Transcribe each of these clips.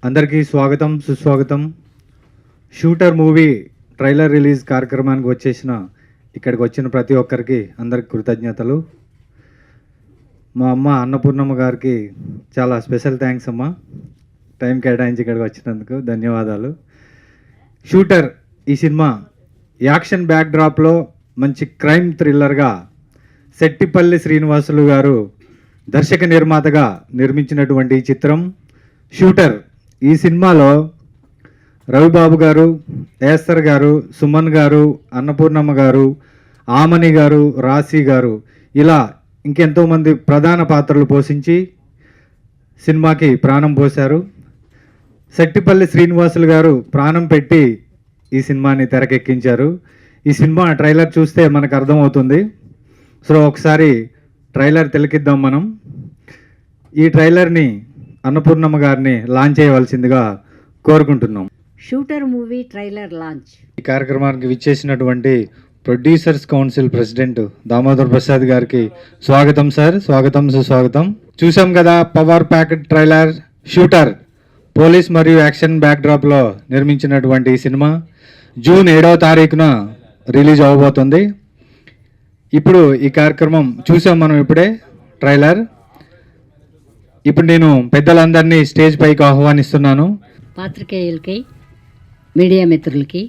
అందరికీ స్వాగతం సుస్వాగతం. షూటర్ మూవీ ట్రైలర్ రిలీజ్ కార్యక్రమానికి ఇక్కడికి వచ్చిన ప్రతి ఒక్కరికి అందరికి కృతజ్ఞతలు. మా అమ్మ అన్నపూర్ణమ్మ గారికి చాలా స్పెషల్ థ్యాంక్స్ అమ్మ, టైం కేటాయించి ఇక్కడికి వచ్చినందుకు ధన్యవాదాలు. షూటర్ ఈ సినిమా యాక్షన్ బ్యాక్డ్రాప్లో మంచి క్రైమ్ థ్రిల్లర్గా సెట్టిపల్లి శ్రీనివాసులు గారు దర్శక నిర్మాతగా నిర్మించినటువంటి ఈ చిత్రం షూటర్. ఈ సినిమాలో రవిబాబు గారు, ఏస్తర్ గారు, సుమన్ గారు, అన్నపూర్ణమ్మ గారు, ఆమని గారు, రాశి గారు ఇలా ఇంకెంతోమంది ప్రధాన పాత్రలు పోషించి సినిమాకి ప్రాణం పోశారు. సెట్టిపల్లి శ్రీనివాసులు గారు ప్రాణం పెట్టి ఈ సినిమాని తెరకెక్కించారు. ఈ సినిమా ట్రైలర్ చూస్తే మనకు అర్థమవుతుంది. సో ఒకసారి ట్రైలర్ తిలకిద్దాం మనం. ఈ ట్రైలర్ని అన్నపూర్ణమ్మ గారిని లాంచ్ చేయవలసిందిగా కోరుకుంటున్నాం. Shooter movie trailer launch. ఈ కార్యక్రమానికి విచ్చేసినటువంటి producers council president Damodar Prasad గారికి స్వాగతం సార్, స్వాగతం సుస్వాగతం. చూసాం కదా power packet trailer shooter. Police మరియు యాక్షన్ బ్యాక్డ్రాప్లో నిర్మించినటువంటి ఈ సినిమా జూన్ 7వ తారీఖున రిలీజ్ అవ్వబోతుంది. ఇప్పుడు ఈ కార్యక్రమం చూసాం మనం ఇప్పుడే ట్రైలర్. ఇప్పుడు నేను పెద్దలందరినీ స్టేజ్ పైకి ఆహ్వానిస్తున్నాను. పాత్రికేయులకి, మీడియా మిత్రులకి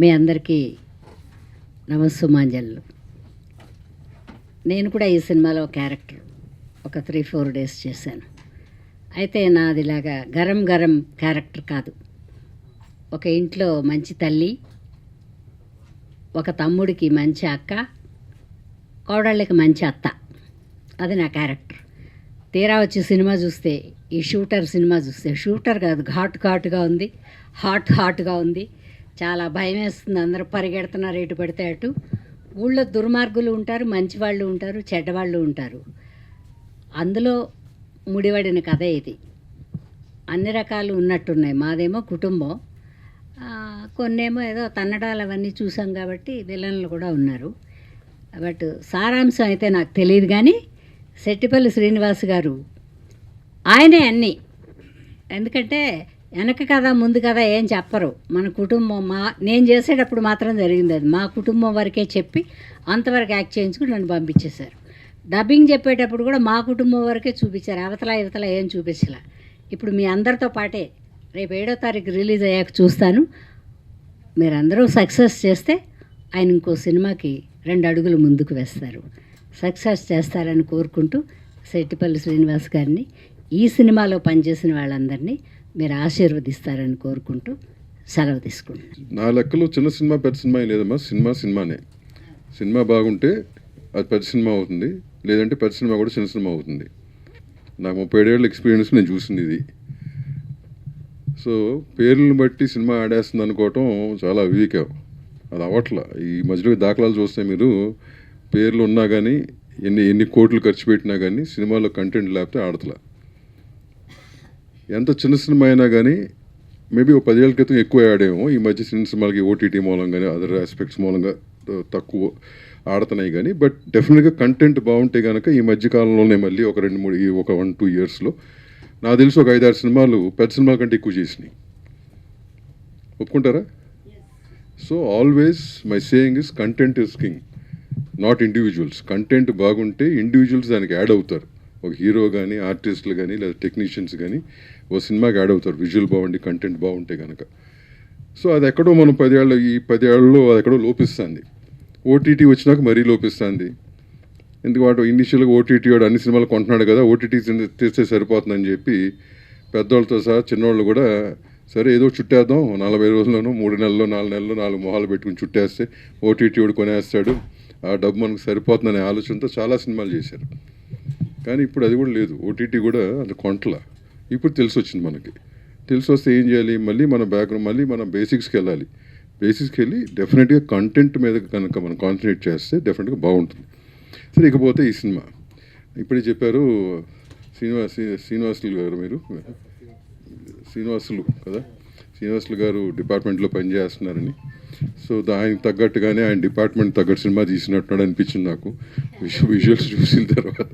మీ అందరికీ నమస్సుమాంజలు. నేను కూడా ఈ సినిమాలో క్యారెక్టర్ ఒక 3-4 డేస్ చేశాను. అయితే నాది ఇలాగా గరం గరం క్యారెక్టర్ కాదు. ఒక ఇంట్లో మంచి తల్లి, ఒక తమ్ముడికి మంచి అక్క, కోడళ్ళకి మంచి అత్త. అది నా క్యారెక్టర్. తీరా వచ్చి సినిమా చూస్తే, ఈ షూటర్ సినిమా చూస్తే షూటర్ కాదు, ఘాటుగా ఉంది, హాట్గా ఉంది. చాలా భయం వేస్తుంది. అందరూ పరిగెడుతున్నారు ఎటు పడితే అటు. ఊళ్ళో దుర్మార్గులు ఉంటారు, మంచివాళ్ళు ఉంటారు, చెడ్డవాళ్ళు ఉంటారు. అందులో ముడివడిన కథ ఇది. అన్ని రకాలు ఉన్నట్టున్నాయి. మాదేమో కుటుంబం, కొన్నేమో ఏదో తన్నడాలు అవన్నీ చూసాం కాబట్టి విలన్లు కూడా ఉన్నారు. బట్ సారాంశం అయితే నాకు తెలియదు. కానీ సెట్టిపల్లి శ్రీనివాస్ గారు ఆయనే అన్నీ. ఎందుకంటే వెనక కథ ముందు కథ ఏం చెప్పరు. మన కుటుంబం, నేను చేసేటప్పుడు మాత్రం జరిగింది అది. మా కుటుంబం వరకే చెప్పి అంతవరకు యాక్ట్ చేయించుకుని నన్ను పంపించేశారు. డబ్బింగ్ చెప్పేటప్పుడు కూడా మా కుటుంబం వరకే చూపించారు, అవతల ఏం చూపించలే. ఇప్పుడు మీ అందరితో పాటే రేపు 7వ తారీఖు రిలీజ్ అయ్యాక చూస్తాను. మీరందరూ సక్సెస్ చేస్తే ఆయన ఇంకో సినిమాకి 2 అడుగులు ముందుకు వేస్తారు. సక్సెస్ చేస్తారని కోరుకుంటూ సెట్టిపల్లి శ్రీనివాస్ గారిని, ఈ సినిమాలో పనిచేసిన వాళ్ళందరినీ మీరు ఆశీర్వదిస్తారని కోరుకుంటూ సెలవు తీసుకుంటున్నాను. నా లెక్కలో చిన్న సినిమా పెద్ద సినిమా లేదమ్మా. సినిమానే. సినిమా బాగుంటే అది పెద్ద సినిమా అవుతుంది, లేదంటే పెద్ద సినిమా కూడా చిన్న సినిమా అవుతుంది. నాకు 37 ఏళ్ళ ఎక్స్పీరియన్స్ నేను చూసింది ఇది. సో పేర్లను బట్టి సినిమా ఆడేస్తుంది అనుకోవటం చాలా అవివేకం. అది అవ్వట్ల. ఈ మధ్యలో దాఖలాలు చూస్తే మీరు పేర్లు ఉన్నా కానీ ఎన్ని కోట్లు ఖర్చు పెట్టినా కానీ సినిమాలో కంటెంట్ లేకపోతే ఆడతల. ఎంత చిన్న సినిమా అయినా కానీ మేబీ ఒక 10 ఏళ్ళ క్రితం ఎక్కువ ఆడేమో. ఈ మధ్య చిన్న సినిమాలకి ఓటీటీ మూలంగానే అదర్ ఆస్పెక్ట్స్ మూలంగా తక్కువ ఆడుతున్నాయి. కానీ బట్ డెఫినెట్గా కంటెంట్ బాగుంటే కనుక ఈ మధ్యకాలంలోనే మళ్ళీ ఒక 2-3 ఒక 1-2 ఇయర్స్లో నాకు తెలిసి ఒక 5-6 సినిమాలు పెద్ద సినిమాల కంటే ఎక్కువ చేసినాయి. ఒప్పుకుంటారా? So always my saying is content is king, not individuals. Content బాగుంటే ఇండివిజువల్స్ దానికి యాడ్ అవుతారు. ఒక హీరో కానీ, ఆర్టిస్టులు కానీ, లేదా టెక్నీషియన్స్ కానీ ఓ సినిమాకి యాడ్ అవుతారు. విజువల్ బాగుండి కంటెంట్ బాగుంటే కనుక. సో అది ఎక్కడో మనం 10 ఏళ్ళలో అది ఎక్కడో లోపిస్తుంది. ఓటీటీ వచ్చినాక మరీ లోపిస్తుంది. ఎందుకు వాడు ఇనిషియల్గా ఓటీటీ వాడు అన్ని సినిమాలు కొంటున్నాడు కదా, ఓటీటీ తెస్తే సరిపోతుందని చెప్పి పెద్దవాళ్ళతో సహా చిన్నవాళ్ళు కూడా సరే ఏదో చుట్టేద్దాం, 40 రోజుల్లోనూ 3 నెలల్లో 4 నెలల్లో 4 మొహాలు పెట్టుకుని చుట్టేస్తే ఓటీటీ వాడు కొనేస్తాడు, ఆ డబ్బు మనకు సరిపోతుందనే ఆలోచనతో చాలా సినిమాలు చేశారు. కానీ ఇప్పుడు అది కూడా లేదు. ఓటీటీ కూడా అది కొంటల. ఇప్పుడు తెలిసి వచ్చింది మనకి. తెలిసి వస్తే ఏం చేయాలి? మళ్ళీ మన బ్యాక్గ్రౌండ్, మళ్ళీ మనం బేసిక్స్కి వెళ్ళాలి. బేసిక్స్కి వెళ్ళి డెఫినెట్గా కంటెంట్ మీద కనుక మనం కాన్సన్ట్రేట్ చేస్తే డెఫినెట్గా బాగుంటుంది. సరే, ఇకపోతే ఈ సినిమా ఇప్పుడే చెప్పారు శ్రీనివాసులు గారు, మీరు శ్రీనివాసులు కదా, శ్రీనివాసులు గారు డిపార్ట్మెంట్లో పనిచేస్తున్నారని. సో దానికి తగ్గట్టుగానే ఆయన డిపార్ట్మెంట్ తగ్గట్టు సినిమా తీసినట్టున్నాడు అనిపించింది నాకు విజువల్స్ చూసిన తర్వాత.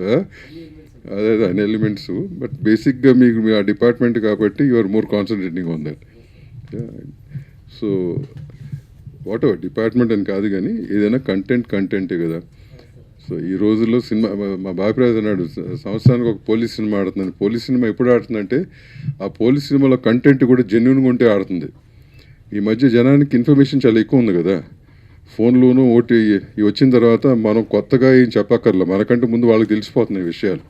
అదే అన్ని ఎలిమెంట్స్, బట్ బేసిక్గా మీకు మీ ఆ డిపార్ట్మెంట్ కాబట్టి you are more concentrating on that. So whatever department అని కాదు కానీ ఏదైనా కంటెంటే కదా. సో ఈ రోజుల్లో సినిమా మా బాపిరాజు అన్నాడు సంవత్సరానికి ఒక పోలీస్ సినిమా ఆడుతుందని. పోలీస్ సినిమా ఎప్పుడు ఆడుతుందంటే ఆ పోలీస్ సినిమాలో కంటెంట్ కూడా జెన్యున్గా ఉంటే ఆడుతుంది. ఈ మధ్య జనానికి ఇన్ఫర్మేషన్ చాలా ఎక్కువ ఉంది కదా, ఫోన్లోనూ ఓటీ ఇవి వచ్చిన తర్వాత మనం కొత్తగా ఏం చెప్పక్కర్లా, మనకంటే ముందు వాళ్ళకి తెలిసిపోతున్నాయి విషయాలు.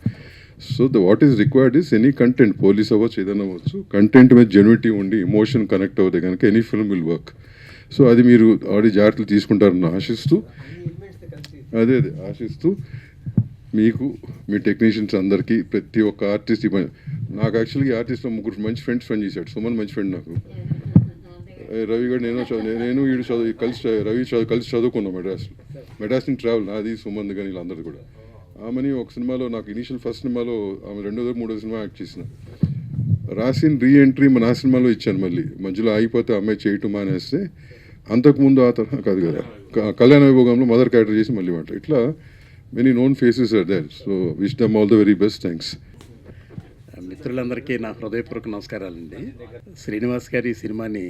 So what is required is any content, police అవ్వచ్చు ఏదైనా అవ్వచ్చు, కంటెంట్ మీద జెన్యునిటీ ఉండి ఎమోషన్ కనెక్ట్ అవుతే కనుక any film will work. So అది మీరు ఆల్రెడీ జాగ్రత్తలు తీసుకుంటారని ఆశిస్తూ అదే ఆశిస్తూ మీకు మీ టెక్నీషియన్స్ అందరికీ ప్రతి ఒక్క ఆర్టిస్ట్ నాకు యాక్చువల్గా ఈ ఆర్టిస్ట్లో ముగ్గురు మంచి ఫ్రెండ్స్ పని చేశాడు. సుమన్ మంచి ఫ్రెండ్ నాకు, రవి గారు నేను వీడు కలిసి చదువుకున్నాం మెడ్రాస్ నుంచి ట్రావెల్ నాది సుమంద్ కానీ వీళ్ళందరిది కూడా. ఆమెని ఒక సినిమాలో నాకు ఇనీషియల్ ఫస్ట్ సినిమాలో ఆమె మూడో సినిమా యాక్ట్ చేసిన రాసిన రీఎంట్రీ నా సినిమాలో ఇచ్చాను. మళ్ళీ మధ్యలో ఆగిపోతే అమ్మాయి చేయటం మానేస్తే అంతకుముందు ఆ తరహా కాదు కదా, కళ్యాణ వైభోగంలో మదర్ క్యారెక్టర్ చేసి మళ్ళీ మాట. ఇట్లా many known faces are there. So wish them all the very best. Thanks. మిత్రులందరికీ నా హృదయపూర్వక నమస్కారాలండి. శ్రీనివాస్ గారి ఈ సినిమాని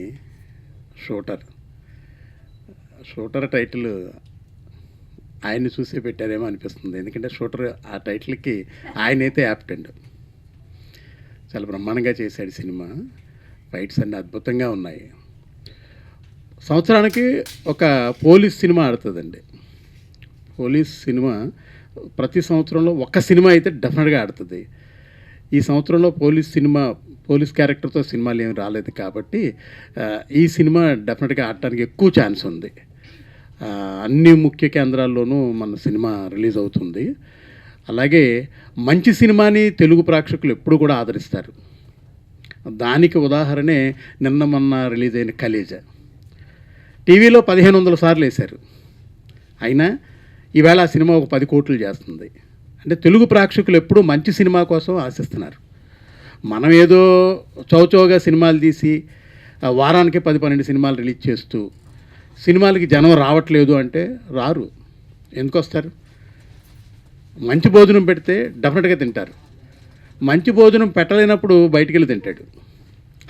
షూటర్ టైటిల్ ఆయన్ని చూసే పెట్టారేమో అనిపిస్తుంది. ఎందుకంటే షూటర్ ఆ టైటిల్కి ఆయనైతే యాప్టెండ్. చాలా బ్రహ్మాండంగా చేశాడు సినిమా. ఫైట్స్ అన్నీ అద్భుతంగా ఉన్నాయి. సంవత్సరానికి ఒక పోలీస్ సినిమా ఆడుతుందండి. పోలీస్ సినిమా ప్రతి సంవత్సరంలో ఒక సినిమా అయితే డెఫినెట్గా ఆడుతుంది. ఈ సంవత్సరంలో పోలీస్ క్యారెక్టర్తో సినిమాలు ఏమి రాలేదు కాబట్టి ఈ సినిమా డెఫినెట్గా ఆడటానికి ఎక్కువ ఛాన్స్ ఉంది. అన్ని ముఖ్య కేంద్రాల్లోనూ మన సినిమా రిలీజ్ అవుతుంది. అలాగే మంచి సినిమాని తెలుగు ప్రేక్షకులు ఎప్పుడు కూడా ఆదరిస్తారు. దానికి ఉదాహరణే నిన్న మొన్న రిలీజ్ అయిన కలేజా. టీవీలో 1500 సార్లు వేశారు, అయినా ఈవేళ ఆ సినిమా ఒక 10 కోట్లు చేస్తుంది. అంటే తెలుగు ప్రేక్షకులు ఎప్పుడూ మంచి సినిమా కోసం ఆశిస్తున్నారు. మనం ఏదో చౌచౌగా సినిమాలు తీసి వారానికి 10-12 సినిమాలు రిలీజ్ చేస్తూ సినిమాలకి జనం రావట్లేదు అంటే రారు. ఎందుకు వస్తారు? మంచి భోజనం పెడితే డెఫినెట్గా తింటారు. మంచి భోజనం పెట్టలేనప్పుడు బయటికి వెళ్ళి తింటాడు.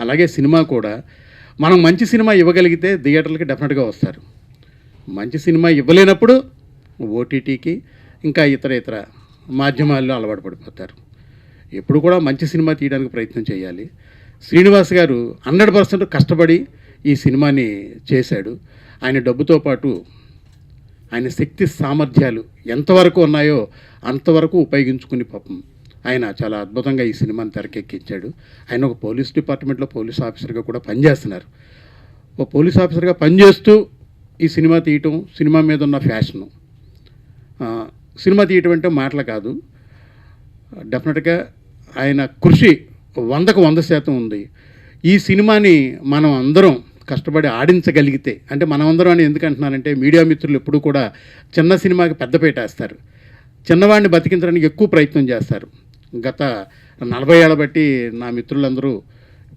అలాగే సినిమా కూడా మనం మంచి సినిమా ఇవ్వగలిగితే థియేటర్లకి డెఫినెట్గా వస్తారు. మంచి సినిమా ఇవ్వలేనప్పుడు ఓటీటీకి ఇంకా ఇతర మాధ్యమాల్లో అలవాటు పడిపోతారు. ఎప్పుడు కూడా మంచి సినిమా తీయడానికి ప్రయత్నం చేయాలి. శ్రీనివాస్ గారు 100% కష్టపడి ఈ సినిమాని చేశాడు. ఆయన డబ్బుతో పాటు ఆయన శక్తి సామర్థ్యాలు ఎంతవరకు ఉన్నాయో అంతవరకు ఉపయోగించుకుని పాపం ఆయన చాలా అద్భుతంగా ఈ సినిమాని తెరకెక్కించాడు. ఆయన ఒక పోలీస్ డిపార్ట్మెంట్లో పోలీస్ ఆఫీసర్గా కూడా పనిచేస్తున్నారు. ఒక పోలీస్ ఆఫీసర్గా పనిచేస్తూ ఈ సినిమా తీయటం, సినిమా మీద ఉన్న ఫ్యాషను, సినిమా తీయటం అంటే మాటలు కాదు. డెఫినెట్గా ఆయన కృషి 100కు 100% ఉంది. ఈ సినిమాని మనం అందరం కష్టపడి ఆడించగలిగితే, అంటే మనమందరం అని ఎందుకు అంటున్నానంటే మీడియా మిత్రులు ఎప్పుడూ కూడా చిన్న సినిమాకి పెద్దపీట వేస్తారు, చిన్నవాడిని బతికించడానికి ఎక్కువ ప్రయత్నం చేస్తారు. గత 40 ఏళ్ళ బట్టి నా మిత్రులందరూ,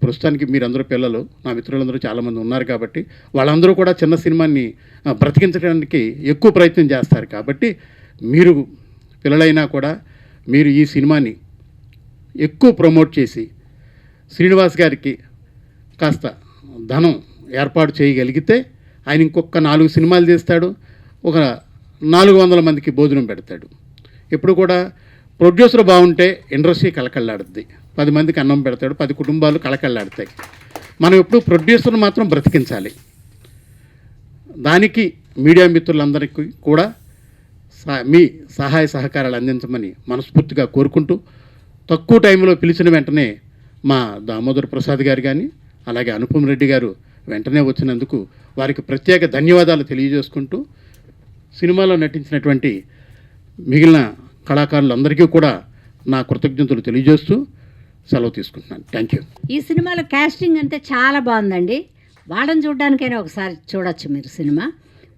ప్రస్తుతానికి మీరందరూ పిల్లలు, నా మిత్రులందరూ చాలామంది ఉన్నారు కాబట్టి వాళ్ళందరూ కూడా చిన్న సినిమాని బ్రతికించడానికి ఎక్కువ ప్రయత్నం చేస్తారు. కాబట్టి మీరు పిల్లలైనా కూడా మీరు ఈ సినిమాని ఎక్కువ ప్రమోట్ చేసి శ్రీనివాస్ గారికి కాస్త ధనం ఏర్పాటు చేయగలిగితే ఆయన ఇంకొక 4 సినిమాలు తీస్తాడు, ఒక 400 మందికి భోజనం పెడతాడు. ఎప్పుడు కూడా ప్రొడ్యూసర్ బాగుంటే ఇండస్ట్రీ కళకళలాడుద్ది, 10 మందికి అన్నం పెడతాడు, 10 కుటుంబాలు కళకళలాడతాయి. మనం ఎప్పుడు ప్రొడ్యూసర్ని మాత్రం బ్రతికించాలి. దానికి మీడియా మిత్రులందరికీ కూడా మీ సహాయ సహకారాలు అందించమని మనస్ఫూర్తిగా కోరుకుంటూ, తక్కువ టైంలో పిలిచిన వెంటనే మా దామోదర్ ప్రసాద్ గారు కానీ అలాగే అనుపమ్ రెడ్డి గారు వెంటనే వచ్చినందుకు వారికి ప్రత్యేక ధన్యవాదాలు తెలియజేసుకుంటూ, సినిమాలో నటించినటువంటి మిగిలిన కళాకారులందరికీ కూడా నా కృతజ్ఞతలు తెలియజేస్తూ సెలవు తీసుకుంటున్నాను. Thank you. ఈ సినిమాలో కాస్టింగ్ అంటే చాలా బాగుందండి. వాళ్ళని చూడడానికైనా ఒకసారి చూడొచ్చు మీరు సినిమా.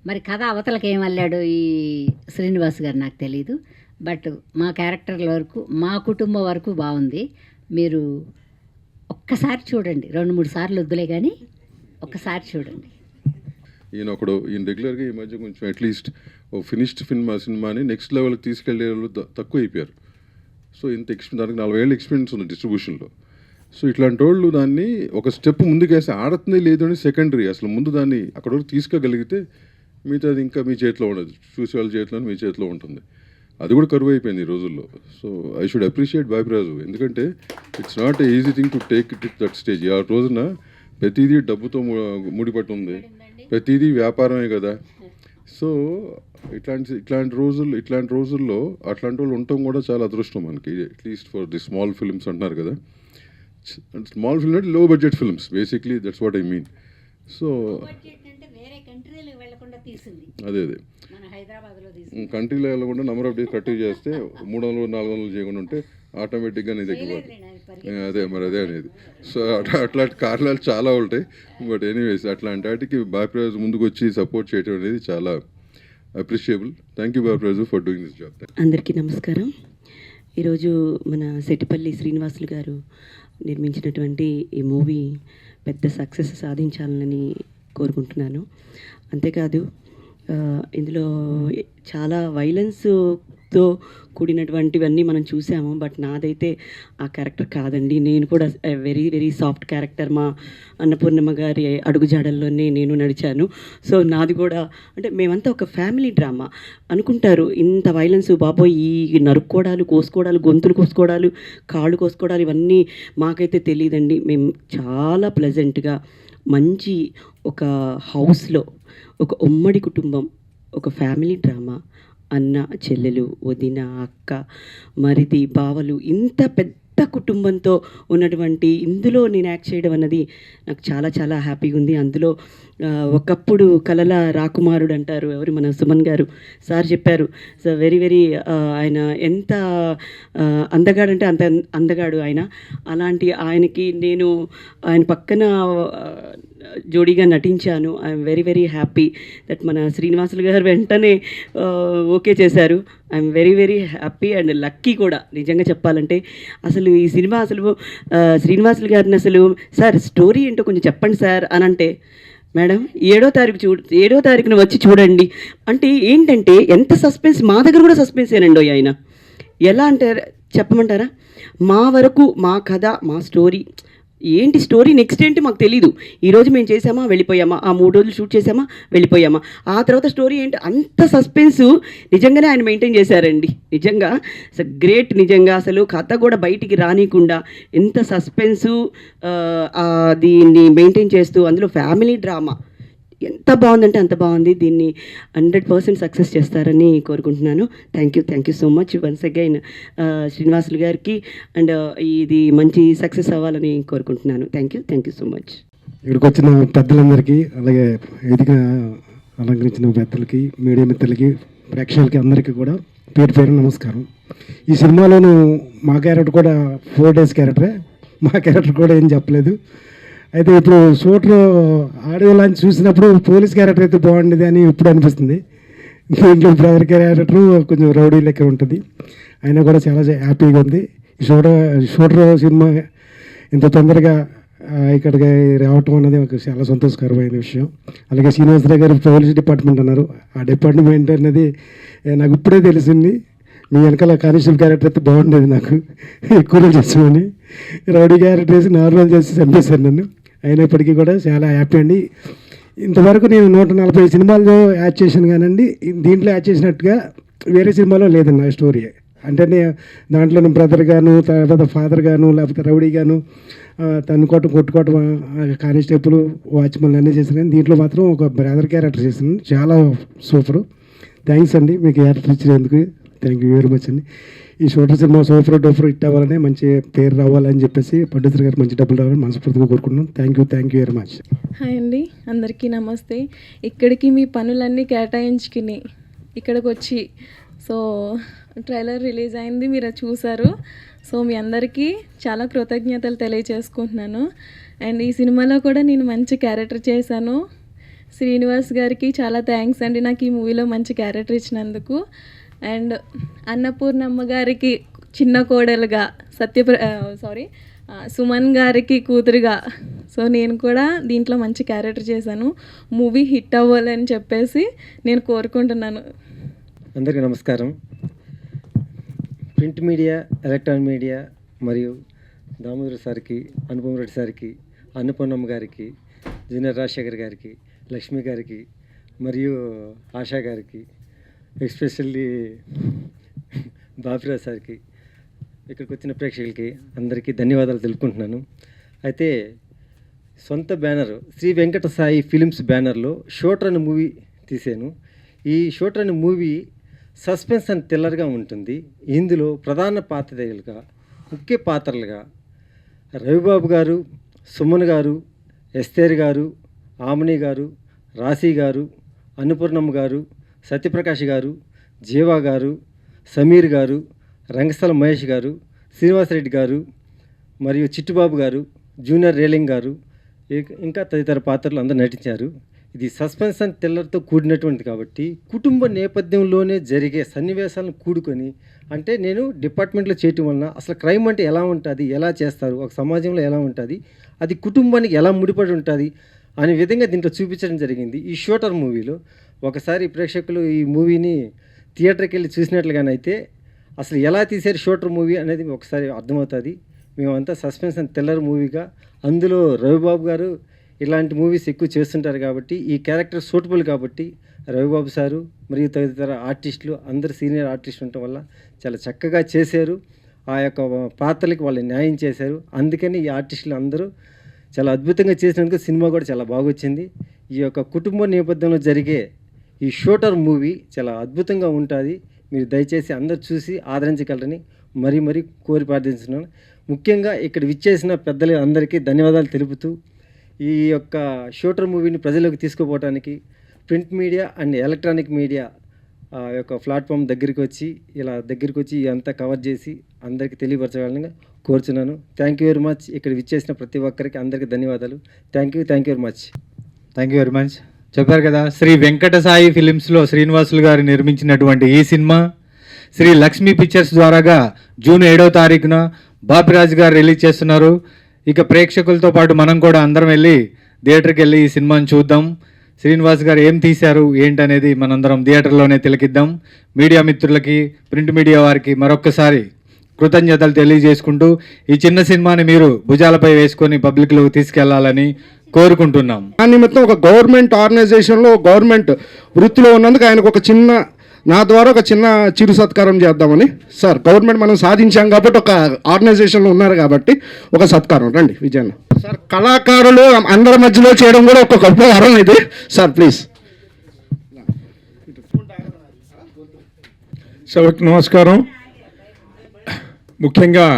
మరి కథ అవతలకి ఏం వెళ్ళాడు ఈ శ్రీనివాస్ గారు నాకు తెలీదు, బట్ మా క్యారెక్టర్ల వరకు, మా కుటుంబం వరకు బాగుంది. మీరు ఒక్కసారి చూడండి, 2-3 సార్లు వద్దులే కానీ ఒక్కసారి చూడండి. ఈయన రెగ్యులర్గా ఈ మధ్య కొంచెం అట్లీస్ట్ ఓ ఫినిష్డ్ సినిమాని నెక్స్ట్ లెవెల్కి తీసుకెళ్లే వాళ్ళు తక్కువ అయిపోయారు. సో ఇంత దానికి 40 ఏళ్ళ ఎక్స్పీరియన్స్ ఉంది డిస్ట్రిబ్యూషన్లో. సో ఇట్లాంటి వాళ్ళు దాన్ని ఒక స్టెప్ ముందుకేసి ఆడుతుంది లేదు అని సెకండరీ, అసలు ముందు దాన్ని అక్కడ వరకు తీసుకోగలిగితే మిగతాది ఇంకా మీ చేతిలో ఉండదు, చూసే వాళ్ళ చేతిలో మీ చేతిలో ఉంటుంది. అది కూడా కరువు అయిపోయింది ఈ రోజుల్లో. So I should appreciate Bapiraju, ఎందుకంటే it's not a easy thing to take it that stage. ఆ రోజున ప్రతిదీ డబ్బుతో ముడిపట్టి ఉంది, ప్రతిదీ వ్యాపారమే కదా. సో ఇట్లాంటి రోజుల్లో అట్లాంటి వాళ్ళు ఉండటం కూడా చాలా అదృష్టం మనకి, at least for the small films అంటున్నారు కదా. స్మాల్ ఫిల్మ్ అంటే లో budget films basically, that's what I mean. So అదే మన హైదరాబాద్లో కంట్రీలో వెళ్ళకుండా నెంబర్ ఆఫ్ డేస్ కట్టివ్ చేస్తే 300-400 చేయకుండా ఉంటే ఆటోమేటిక్గా నీ దగ్గర అదే అనేది. సో అట్లాంటి కారణాలు చాలా ఉంటాయి. బట్ ఎనీవేస్ అట్లాంటి వాటికి బాపిరాజు ముందుకు వచ్చి సపోర్ట్ చేయడం అనేది చాలా appreciable. Thank you Bapiraju for doing this job. అందరికీ నమస్కారం. ఈరోజు మన సెట్టిపల్లి శ్రీనివాసులు గారు నిర్మించినటువంటి ఈ మూవీ పెద్ద సక్సెస్ సాధించాలని కోరుకుంటున్నాను. అంతేకాదు ఇందులో చాలా వైలెన్స్తో కూడినటువంటివన్నీ మనం చూసాము. బట్ నాదైతే ఆ క్యారెక్టర్ కాదండి. నేను కూడా వెరీ వెరీ సాఫ్ట్ క్యారెక్టర్. మా అన్నపూర్ణమ్మ గారి అడుగుజాడల్లోనే నేను నడిచాను. సో నాది కూడా అంటే మేమంతా ఒక ఫ్యామిలీ డ్రామా అనుకుంటారు. ఇంత వైలెన్స్ బాబోయ్, ఈ నరుక్కోవడాలు, కోసుకోవడాలు, గొంతులు కోసుకోవడాలు, కాళ్ళు కోసుకోవడాలు ఇవన్నీ మాకైతే తెలియదండి. మేము చాలా ప్లెజెంట్గా మంచి ఒక హౌస్లో ఒక ఉమ్మడి కుటుంబం, ఒక ఫ్యామిలీ డ్రామా, అన్న చెల్లెలు, వదిన, అక్క, మరిది, బావలు, ఇంత పెద్ద కుటుంబంతో ఉన్నటువంటి ఇందులో నేను యాక్ట్ చేయడం అన్నది నాకు చాలా చాలా హ్యాపీగా ఉంది. అందులో ఒకప్పుడు కలల రాకుమారుడు అంటారు ఎవరు, మన సుమన్ గారు సార్ చెప్పారు. సో వెరీ వెరీ ఆయన ఎంత అందగాడంటే అంత అందగాడు ఆయన. అలాంటి ఆయనకి నేను ఆయన పక్కన జోడీగా నటించాను. I'm very very happy that మన శ్రీనివాసులు గారు వెంటనే ఓకే చేశారు. I'm very very happy and lucky కూడా నిజంగా చెప్పాలంటే. అసలు ఈ సినిమా అసలు శ్రీనివాసులు గారిని అసలు సార్ స్టోరీ ఏంటో కొంచెం చెప్పండి సార్ అని అంటే, మేడం 7వ తారీఖున వచ్చి చూడండి అంటే ఏంటంటే ఎంత సస్పెన్స్, మా దగ్గర కూడా సస్పెన్సేనండి ఆయన. ఎలా అంటారు చెప్పమంటారా, మా వరకు మా కథ, మా స్టోరీ ఏంటి, స్టోరీ నెక్స్ట్ ఏంటి మాకు తెలీదు. ఈరోజు మేము చేసామా వెళ్ళిపోయామా, ఆ 3 రోజులు షూట్ చేసామా వెళ్ళిపోయామా, ఆ తర్వాత స్టోరీ ఏంటి, అంత సస్పెన్సు నిజంగానే ఆయన మెయింటైన్ చేశారండి. నిజంగా గ్రేట్. నిజంగా అసలు కథ కూడా బయటికి రానికుండా ఎంత సస్పెన్సు దీన్ని మెయింటైన్ చేస్తూ, అందులో ఫ్యామిలీ డ్రామా ఎంత బాగుందంటే అంత బాగుంది. దీన్ని 100% సక్సెస్ చేస్తారని కోరుకుంటున్నాను. Thank you so much once again Srinivasulu గారికి. అండ్ ఇది మంచి సక్సెస్ అవ్వాలని కోరుకుంటున్నాను. Thank you so much. ఇక్కడికి వచ్చిన పెద్దలందరికీ, అలాగే వేదిక అలంకరించిన పెద్దలకి, మీడియా మిత్రులకి, ప్రేక్షకులకి అందరికీ కూడా పేరు పేరు నమస్కారం. ఈ సినిమాలోను మా క్యారెక్టర్ కూడా 4 days క్యారెక్టరే. మా క్యారెక్టర్ కూడా ఏం చెప్పలేదు. అయితే ఇప్పుడు షూట్లో ఆడియో లాంచ్ చూసినప్పుడు పోలీస్ క్యారెక్టర్ అయితే బాగుండేది అని ఇప్పుడు అనిపిస్తుంది. దీంట్లో బ్రదర్ క్యారెక్టర్ కొంచెం రౌడీ లెక్క ఉంటుంది. అయినా కూడా చాలా హ్యాపీగా ఉంది. ఈ షూటర్ సినిమా ఇంత తొందరగా ఇక్కడికి రావటం అనేది ఒక చాలా సంతోషకరమైన విషయం. అలాగే శ్రీనివాసరావు గారు పోలీస్ డిపార్ట్మెంట్ అన్నారు. ఆ డిపార్ట్మెంట్ అనేది నాకు ఇప్పుడే తెలిసింది. మీ వెనకాల కానిస్టేబుల్ క్యారెక్టర్ అయితే బాగుండేది, నాకు ఎక్కువ రోజులు చేసామని. రౌడీ క్యారెక్టర్ వేసి 4 రోజులు చేసి చంపేశారు నన్ను. అయినప్పటికీ కూడా చాలా హ్యాపీ అండి. ఇంతవరకు నేను 140 సినిమాల్లో యాడ్ చేశాను కానండి, దీంట్లో యాడ్ చేసినట్టుగా వేరే సినిమాలో లేదండి నా స్టోరీ. అంటే దాంట్లో నేను బ్రదర్ గాను, తర్వాత ఫాదర్ గాను, లేకపోతే రౌడీ గాను, కొట్టుకోవటం, కానిస్టేబుల్, వాచ్మెన్ అన్నీ చేశాను. కానీ దీంట్లో మాత్రం ఒక బ్రదర్ క్యారెక్టర్ చేశాను. చాలా సూపరు. థ్యాంక్స్ అండి మీకు క్యారెక్టర్ ఇచ్చినందుకు. థ్యాంక్ యూ వెరీ మచ్ అండి. ఈ shooter cinema super duper hit అవ్వాలని, మంచి పేరు రావాలని చెప్పేసి ప్రొడ్యూసర్ గారు మంచి డబ్బులు రావాలని మనస్ఫూర్తిగా కోరుకుంటున్నాను. Thank you very much. Hi అండి, అందరికీ నమస్తే. ఇక్కడికి మీ పనులన్నీ కేటాయించుకుని ఇక్కడికి వచ్చి, సో ట్రైలర్ రిలీజ్ అయింది, మీరు చూసారు. సో మీ అందరికీ చాలా కృతజ్ఞతలు తెలియజేసుకుంటున్నాను. అండ్ ఈ సినిమాలో కూడా నేను మంచి క్యారెక్టర్ చేశాను. శ్రీనివాస్ గారికి చాలా థ్యాంక్స్ అండి నాకు ఈ మూవీలో మంచి క్యారెక్టర్ ఇచ్చినందుకు. అండ్ అన్నపూర్ణమ్మ గారికి చిన్న కోడలుగా, సుమన్ గారికి కూతురుగా, సో నేను కూడా దీంట్లో మంచి క్యారెక్టర్ చేశాను. మూవీ హిట్ అవ్వాలని చెప్పేసి నేను కోరుకుంటున్నాను. అందరికీ నమస్కారం. ప్రింట్ మీడియా, ఎలక్ట్రానిక్ మీడియా మరియు దామోదర్ సార్కి, అనుపమ్ రెడ్డి సార్కి, అన్నపూర్ణమ్మ గారికి, జూనియర్ రాజశేఖర్ గారికి, లక్ష్మి గారికి మరియు ఆశా గారికి, ఎస్పెషల్లీ బాపిరాజ్ సార్కి, ఇక్కడికి వచ్చిన ప్రేక్షకులకి అందరికీ ధన్యవాదాలు తెలుపుకుంటున్నాను. అయితే సొంత బ్యానర్ శ్రీ వెంకట సాయి ఫిలిమ్స్ బ్యానర్లో షూటర్ అనే మూవీ తీశాను. ఈ షూటర్ అనే మూవీ సస్పెన్స్ అండ్ థ్రిల్లర్గా ఉంటుంది. ఇందులో ప్రధాన పాత్రధారులుగా, ముఖ్య పాత్రలుగా రవిబాబు గారు, సుమన్ గారు, ఎస్తేర్ గారు, ఆమని గారు, రాశి గారు, అన్నపూర్ణమ్మ గారు, సత్యప్రకాష్ గారు, జీవా గారు, సమీర్ గారు, రంగస్థల మహేష్ గారు, శ్రీనివాసరెడ్డి గారు మరియు చిట్టుబాబు గారు, జూనియర్ రేలింగ్ గారు, ఇంకా తదితర పాత్రలు అందరూ నటించారు. ఇది సస్పెన్స్ అండ్ థ్రిల్లర్తో కూడినటువంటిది కాబట్టి కుటుంబ నేపథ్యంలోనే జరిగే సన్నివేశాలను కూడుకొని, అంటే నేను డిపార్ట్మెంట్లో చేయటం వలన అసలు క్రైమ్ అంటే ఎలా ఉంటుంది, ఎలా చేస్తారు, ఒక సమాజంలో ఎలా ఉంటుంది, అది కుటుంబానికి ఎలా ముడిపడి ఉంటుంది అనే విధంగా దీంట్లో చూపించడం జరిగింది ఈ షూటర్ మూవీలో. ఒకసారి ప్రేక్షకులు ఈ మూవీని థియేటర్కి వెళ్ళి చూసినట్లుగానైతే అసలు ఎలా తీశారు షూటర్ మూవీ అనేది ఒకసారి అర్థమవుతుంది. మేమంతా సస్పెన్స్ అండ్ థ్రిల్లర్ మూవీగా, అందులో రవిబాబు గారు ఇలాంటి మూవీస్ ఎక్కువ చేస్తుంటారు కాబట్టి ఈ క్యారెక్టర్ సూటబుల్ కాబట్టి రవిబాబు సారు మరియు తదితర ఆర్టిస్టులు అందరు సీనియర్ ఆర్టిస్టులు ఉండటం వల్ల చాలా చక్కగా చేశారు. ఆ యొక్క పాత్రలకి వాళ్ళు న్యాయం చేశారు. అందుకని ఈ ఆర్టిస్టులు అందరూ చాలా అద్భుతంగా చేసినందుకు సినిమా కూడా చాలా బాగా వచ్చింది. ఈ యొక్క కుటుంబ నేపథ్యంలో జరిగే ఈ షూటర్ మూవీ చాలా అద్భుతంగా ఉంటుంది. మీరు దయచేసి అందరు చూసి ఆదరించగలరని మరీ కోరి ప్రార్థిస్తున్నాను. ముఖ్యంగా ఇక్కడ విచ్చేసిన పెద్దలు అందరికీ ధన్యవాదాలు తెలుపుతూ ఈ యొక్క షూటర్ మూవీని ప్రజలకు తీసుకుపోవడానికి print media and electronic media యొక్క ప్లాట్ఫామ్ దగ్గరికి వచ్చి అంతా కవర్ చేసి అందరికీ తెలియపరచగలని కోరుచున్నాను. Thank you very much. ఇక్కడ విచ్చేసిన ప్రతి ఒక్కరికి అందరికీ ధన్యవాదాలు. Thank you very much. Thank you very much. చెప్పారు కదా, శ్రీ వెంకట సాయి ఫిలిమ్స్లో శ్రీనివాసులు గారు నిర్మించినటువంటి ఈ సినిమా శ్రీ లక్ష్మీ పిక్చర్స్ ద్వారాగా జూన్ 7వ తారీఖున బాపిరాజ్ గారు రిలీజ్ చేస్తున్నారు. ఇక ప్రేక్షకులతో పాటు మనం కూడా అందరం వెళ్ళి థియేటర్కి వెళ్ళి ఈ సినిమాని చూద్దాం. శ్రీనివాస్ గారు ఏం తీశారు ఏంటనేది మనందరం థియేటర్లోనే తిలకిద్దాం. మీడియా మిత్రులకి, ప్రింట్ మీడియా వారికి మరొక్కసారి కృతజ్ఞతలు తెలియజేసుకుంటూ ఈ చిన్న సినిమాని మీరు భుజాలపై వేసుకొని పబ్లిక్లోకి తీసుకెళ్లాలని కోరుకుంటున్నాం. ఆ నిమిత్తం ఒక గవర్నమెంట్ ఆర్గనైజేషన్లో గవర్నమెంట్ వృత్తిలో ఉన్నందుకు ఆయనకు నా ద్వారా ఒక చిన్న చిరు సత్కారం చేద్దామని. సార్, గవర్నమెంట్ మనం సాధించాం కాబట్టి ఒక ఆర్గనైజేషన్లో ఉన్నారు కాబట్టి ఒక సత్కారం. రండి విజయన్న. సార్, కళాకారులు అందరి మధ్యలో చేయడం కూడా ఒక గొప్ప వరం ఇది. Sir please. సభకు నమస్కారం. ముఖ్యంగా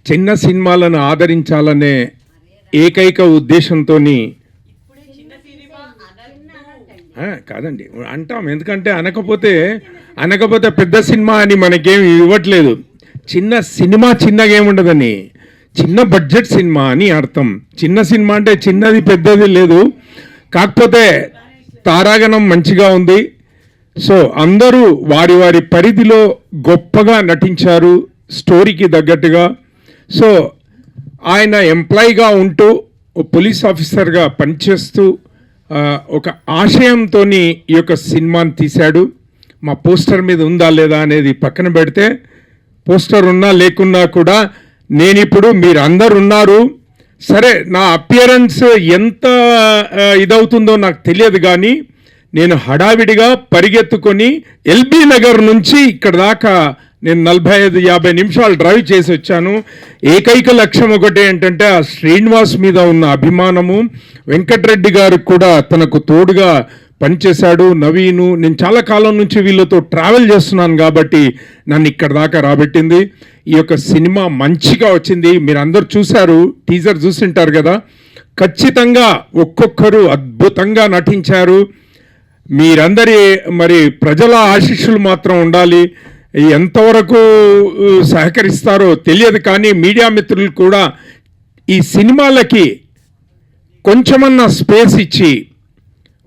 చిన్న సినిమాలను ఆదరించాలనే ఏకైక ఉద్దేశంతో కాదండి అంటాం, ఎందుకంటే అనకపోతే పెద్ద సినిమా అని మనకేమి ఇవ్వట్లేదు. చిన్న సినిమా చిన్నగా ఏముండదని, చిన్న బడ్జెట్ సినిమా అని అర్థం. చిన్న సినిమా అంటే చిన్నది పెద్దది లేదు, కాకపోతే తారాగణం మంచిగా ఉంది. సో అందరూ వారి వారి పరిధిలో గొప్పగా నటించారు, స్టోరీకి తగ్గట్టుగా. సో ఆయన ఎంప్లాయీగా ఉంటూ పోలీస్ ఆఫీసర్గా పనిచేస్తూ ఒక ఆశయంతో ఈ యొక్క సినిమాని తీశాడు. మా పోస్టర్ మీద ఉందా లేదా అనేది పక్కన పెడితే, పోస్టర్ ఉన్నా లేకున్నా కూడా నేను ఇప్పుడు మీరు అందరు ఉన్నారు. సరే, నా అపియరెన్స్ ఎంత ఇదవుతుందో నాకు తెలియదు, కానీ నేను హడావిడిగా పరిగెత్తుకొని ఎల్బీ నగర్ నుంచి ఇక్కడ దాకా నేను 45-50 నిమిషాలు డ్రైవ్ చేసి వచ్చాను. ఏకైక లక్ష్యం ఒకటే ఏంటంటే ఆ శ్రీనివాస్ మీద ఉన్న అభిమానము. వెంకటరెడ్డి గారు కూడా తనకు తోడుగా పనిచేశాడు. నవీను, నేను చాలా కాలం నుంచి వీళ్ళతో ట్రావెల్ చేస్తున్నాను కాబట్టి నన్ను ఇక్కడ దాకా రాబెట్టింది. ఈ యొక్క సినిమా మంచిగా వచ్చింది. మీరు అందరు చూశారు, టీజర్ చూసింటారు కదా. ఖచ్చితంగా ఒక్కొక్కరు అద్భుతంగా నటించారు. మీరందరి మరి ప్రజల ఆశీస్సులు మాత్రం ఉండాలి. ఎంతవరకు సహకరిస్తారో తెలియదు, కానీ మీడియా మిత్రులు కూడా ఈ సినిమాలకి కొంచెమన్నా స్పేస్ ఇచ్చి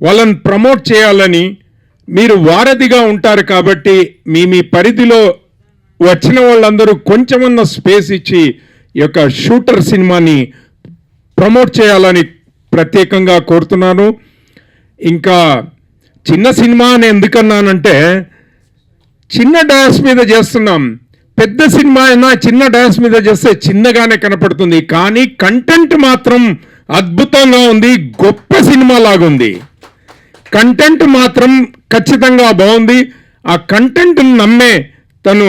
వాళ్ళని ప్రమోట్ చేయాలని, మీరు వారధిగా ఉంటారు కాబట్టి మీ పరిధిలో వచ్చిన వాళ్ళందరూ కొంచెమన్నా స్పేస్ ఇచ్చి ఈ యొక్క షూటర్ సినిమాని ప్రమోట్ చేయాలని ప్రత్యేకంగా కోరుతున్నాను. ఇంకా చిన్న సినిమా అని ఎందుకన్నానంటే, చిన్న డాష్ మీద చేస్తున్నాం. పెద్ద సినిమా అయినా చిన్న డాష్ మీద చేస్తే చిన్నగానే కనపడుతుంది, కానీ కంటెంట్ మాత్రం అద్భుతంగా ఉంది, గొప్ప సినిమా లాగుంది. కంటెంట్ మాత్రం ఖచ్చితంగా బాగుంది. ఆ కంటెంట్ నమ్మే తను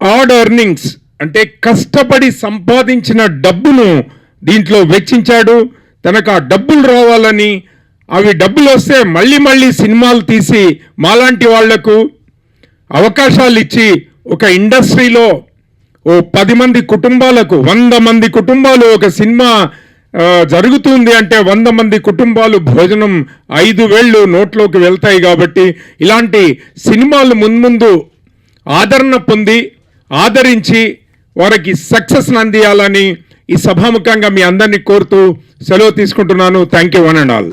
ఆడ్ ఎర్నింగ్స్ అంటే కష్టపడి సంపాదించిన డబ్బును దీంట్లో వెచ్చించాడు. తనకు ఆ డబ్బులు రావాలని, అవి డబ్బులు వస్తే మళ్ళీ మళ్ళీ సినిమాలు తీసి మాలాంటి వాళ్లకు అవకాశాలు ఇచ్చి ఒక ఇండస్ట్రీలో ఓ 10 మంది కుటుంబాలకు 100 మంది కుటుంబాలు ఒక సినిమా జరుగుతుంది అంటే 100 మంది కుటుంబాలు భోజనం 5 వేళ్ళు నోట్లోకి వెళ్తాయి. కాబట్టి ఇలాంటి సినిమాలు మున్ముందు ఆదరణ పొంది ఆదరించి వారికి సక్సెస్ అందియాలని ఈ సభాముఖంగా మీ అందరినీ కోరుతూ సెలవు తీసుకుంటున్నాను. Thank you one and all.